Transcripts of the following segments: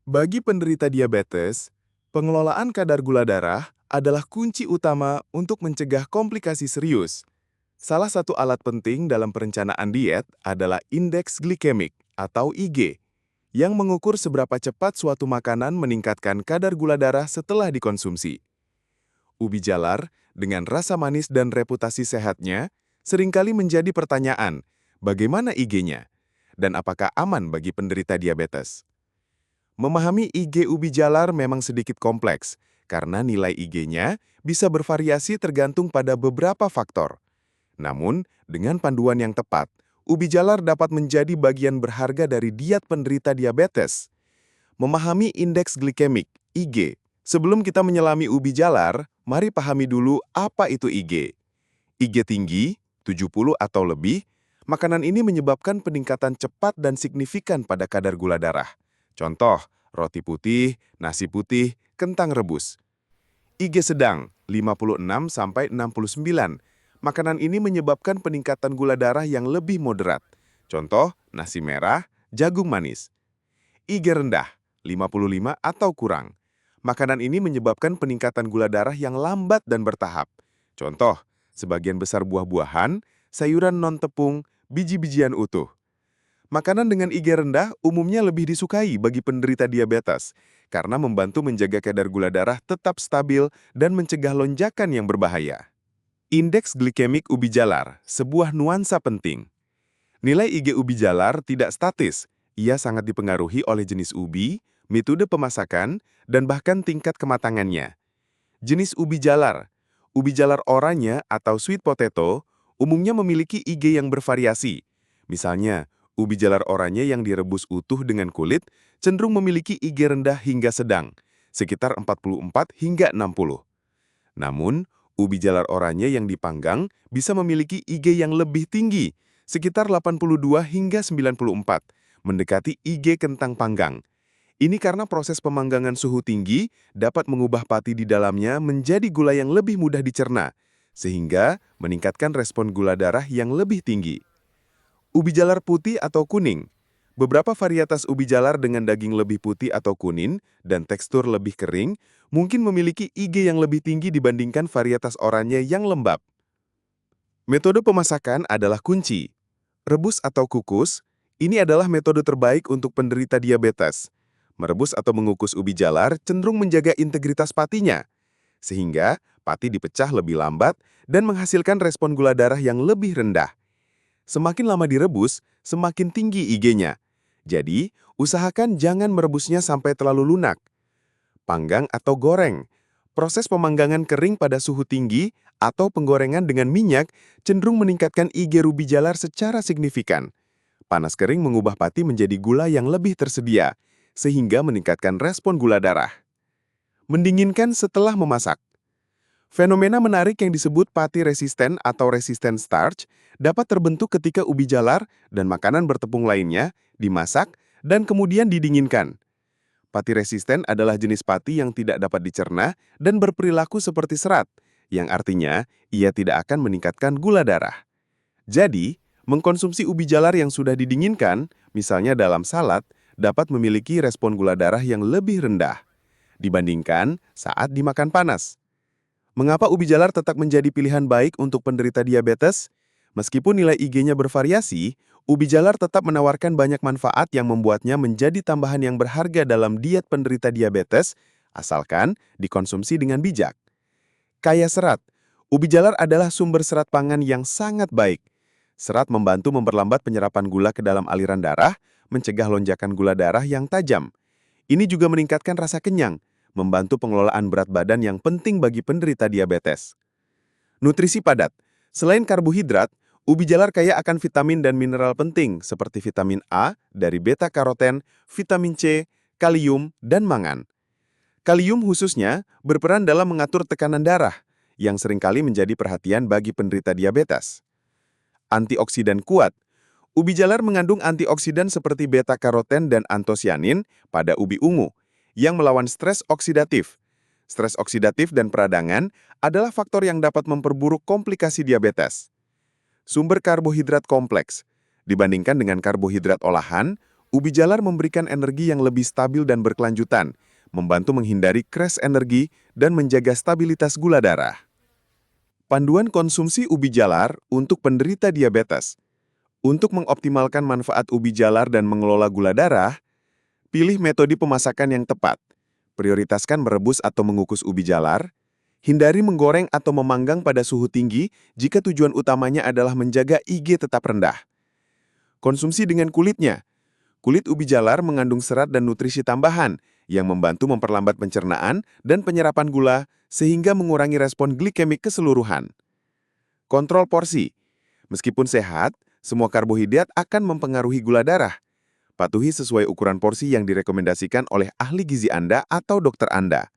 Bagi penderita diabetes, pengelolaan kadar gula darah adalah kunci utama untuk mencegah komplikasi serius. Salah satu alat penting dalam perencanaan diet adalah indeks glikemik atau IG, yang mengukur seberapa cepat suatu makanan meningkatkan kadar gula darah setelah dikonsumsi. Ubi jalar, dengan rasa manis dan reputasi sehatnya, seringkali menjadi pertanyaan, bagaimana IG-nya? Dan apakah aman bagi penderita diabetes? Memahami IG ubi jalar memang sedikit kompleks, karena nilai IG-nya bisa bervariasi tergantung pada beberapa faktor. Namun, dengan panduan yang tepat, ubi jalar dapat menjadi bagian berharga dari diet penderita diabetes. Memahami indeks glikemik, IG. Sebelum kita menyelami ubi jalar, mari pahami dulu apa itu IG. IG tinggi, 70 atau lebih, makanan ini menyebabkan peningkatan cepat dan signifikan pada kadar gula darah. Contoh, roti putih, nasi putih, kentang rebus. IG sedang, 56-69. Makanan ini menyebabkan peningkatan gula darah yang lebih moderat. Contoh, nasi merah, jagung manis. IG rendah, 55 atau kurang. Makanan ini menyebabkan peningkatan gula darah yang lambat dan bertahap. Contoh, sebagian besar buah-buahan, sayuran non-tepung, biji-bijian utuh. Makanan dengan IG rendah umumnya lebih disukai bagi penderita diabetes karena membantu menjaga kadar gula darah tetap stabil dan mencegah lonjakan yang berbahaya. Indeks glikemik ubi jalar, sebuah nuansa penting. Nilai IG ubi jalar tidak statis, ia sangat dipengaruhi oleh jenis ubi, metode pemasakan, dan bahkan tingkat kematangannya. Jenis ubi jalar oranye atau sweet potato, umumnya memiliki IG yang bervariasi. Misalnya, ubi jalar oranye yang direbus utuh dengan kulit cenderung memiliki IG rendah hingga sedang, sekitar 44 hingga 60. Namun, ubi jalar oranye yang dipanggang bisa memiliki IG yang lebih tinggi, sekitar 82 hingga 94, mendekati IG kentang panggang. Ini karena proses pemanggangan suhu tinggi dapat mengubah pati di dalamnya menjadi gula yang lebih mudah dicerna, sehingga meningkatkan respon gula darah yang lebih tinggi. Ubi jalar putih atau kuning. Beberapa varietas ubi jalar dengan daging lebih putih atau kuning dan tekstur lebih kering mungkin memiliki IG yang lebih tinggi dibandingkan varietas oranye yang lembab. Metode pemasakan adalah kunci. Rebus atau kukus, ini adalah metode terbaik untuk penderita diabetes. Merebus atau mengukus ubi jalar cenderung menjaga integritas patinya, sehingga pati dipecah lebih lambat dan menghasilkan respon gula darah yang lebih rendah. Semakin lama direbus, semakin tinggi IG-nya. Jadi, usahakan jangan merebusnya sampai terlalu lunak. Panggang atau goreng. Proses pemanggangan kering pada suhu tinggi atau penggorengan dengan minyak cenderung meningkatkan IG ubi jalar secara signifikan. Panas kering mengubah pati menjadi gula yang lebih tersedia, sehingga meningkatkan respon gula darah. Mendinginkan setelah memasak. Fenomena menarik yang disebut pati resisten atau resisten starch dapat terbentuk ketika ubi jalar dan makanan bertepung lainnya dimasak dan kemudian didinginkan. Pati resisten adalah jenis pati yang tidak dapat dicerna dan berperilaku seperti serat, yang artinya ia tidak akan meningkatkan gula darah. Jadi, mengkonsumsi ubi jalar yang sudah didinginkan, misalnya dalam salad, dapat memiliki respon gula darah yang lebih rendah dibandingkan saat dimakan panas. Mengapa ubi jalar tetap menjadi pilihan baik untuk penderita diabetes? Meskipun nilai IG-nya bervariasi, ubi jalar tetap menawarkan banyak manfaat yang membuatnya menjadi tambahan yang berharga dalam diet penderita diabetes, asalkan dikonsumsi dengan bijak. Kaya serat, ubi jalar adalah sumber serat pangan yang sangat baik. Serat membantu memperlambat penyerapan gula ke dalam aliran darah, mencegah lonjakan gula darah yang tajam. Ini juga meningkatkan rasa kenyang, membantu pengelolaan berat badan yang penting bagi penderita diabetes. Nutrisi padat. Selain karbohidrat, ubi jalar kaya akan vitamin dan mineral penting seperti vitamin A dari beta-karoten, vitamin C, kalium, dan mangan. Kalium khususnya berperan dalam mengatur tekanan darah, yang seringkali menjadi perhatian bagi penderita diabetes. Antioksidan kuat. Ubi jalar mengandung antioksidan seperti beta-karoten dan antosianin pada ubi ungu, yang melawan stres oksidatif. Stres oksidatif dan peradangan adalah faktor yang dapat memperburuk komplikasi diabetes. Sumber karbohidrat kompleks. Dibandingkan dengan karbohidrat olahan, Ubi jalar memberikan energi yang lebih stabil dan berkelanjutan, membantu menghindari crash energi dan menjaga stabilitas gula darah. Panduan konsumsi ubi jalar untuk penderita diabetes. Untuk mengoptimalkan manfaat ubi jalar dan mengelola gula darah, pilih metode pemasakan yang tepat. Prioritaskan merebus atau mengukus ubi jalar. Hindari menggoreng atau memanggang pada suhu tinggi jika tujuan utamanya adalah menjaga IG tetap rendah. Konsumsi dengan kulitnya. Kulit ubi jalar mengandung serat dan nutrisi tambahan yang membantu memperlambat pencernaan dan penyerapan gula sehingga mengurangi respon glikemik keseluruhan. Kontrol porsi. Meskipun sehat, semua karbohidrat akan mempengaruhi gula darah. Patuhi sesuai ukuran porsi yang direkomendasikan oleh ahli gizi Anda atau dokter Anda.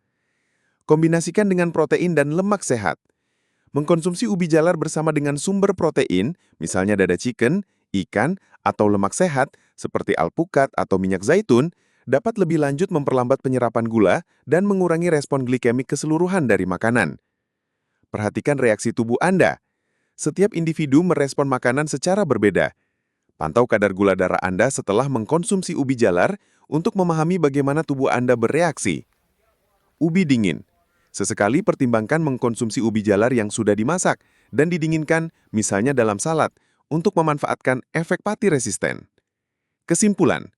Kombinasikan dengan protein dan lemak sehat. Mengkonsumsi ubi jalar bersama dengan sumber protein, misalnya dada chicken, ikan, atau lemak sehat, seperti alpukat atau minyak zaitun, dapat lebih lanjut memperlambat penyerapan gula dan mengurangi respon glikemik keseluruhan dari makanan. Perhatikan reaksi tubuh Anda. Setiap individu merespon makanan secara berbeda. Pantau kadar gula darah Anda setelah mengkonsumsi ubi jalar untuk memahami bagaimana tubuh Anda bereaksi. Ubi dingin. Sesekali pertimbangkan mengkonsumsi ubi jalar yang sudah dimasak dan didinginkan, misalnya dalam salad, untuk memanfaatkan efek pati resisten. Kesimpulan,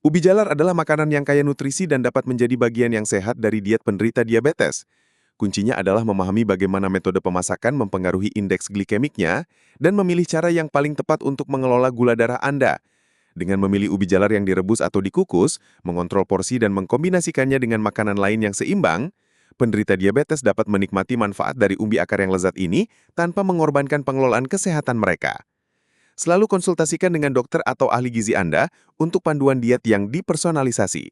ubi jalar adalah makanan yang kaya nutrisi dan dapat menjadi bagian yang sehat dari diet penderita diabetes. Kuncinya adalah memahami bagaimana metode pemasakan mempengaruhi indeks glikemiknya dan memilih cara yang paling tepat untuk mengelola gula darah Anda. Dengan memilih ubi jalar yang direbus atau dikukus, mengontrol porsi dan mengkombinasikannya dengan makanan lain yang seimbang, penderita diabetes dapat menikmati manfaat dari umbi akar yang lezat ini tanpa mengorbankan pengelolaan kesehatan mereka. Selalu konsultasikan dengan dokter atau ahli gizi Anda untuk panduan diet yang dipersonalisasi.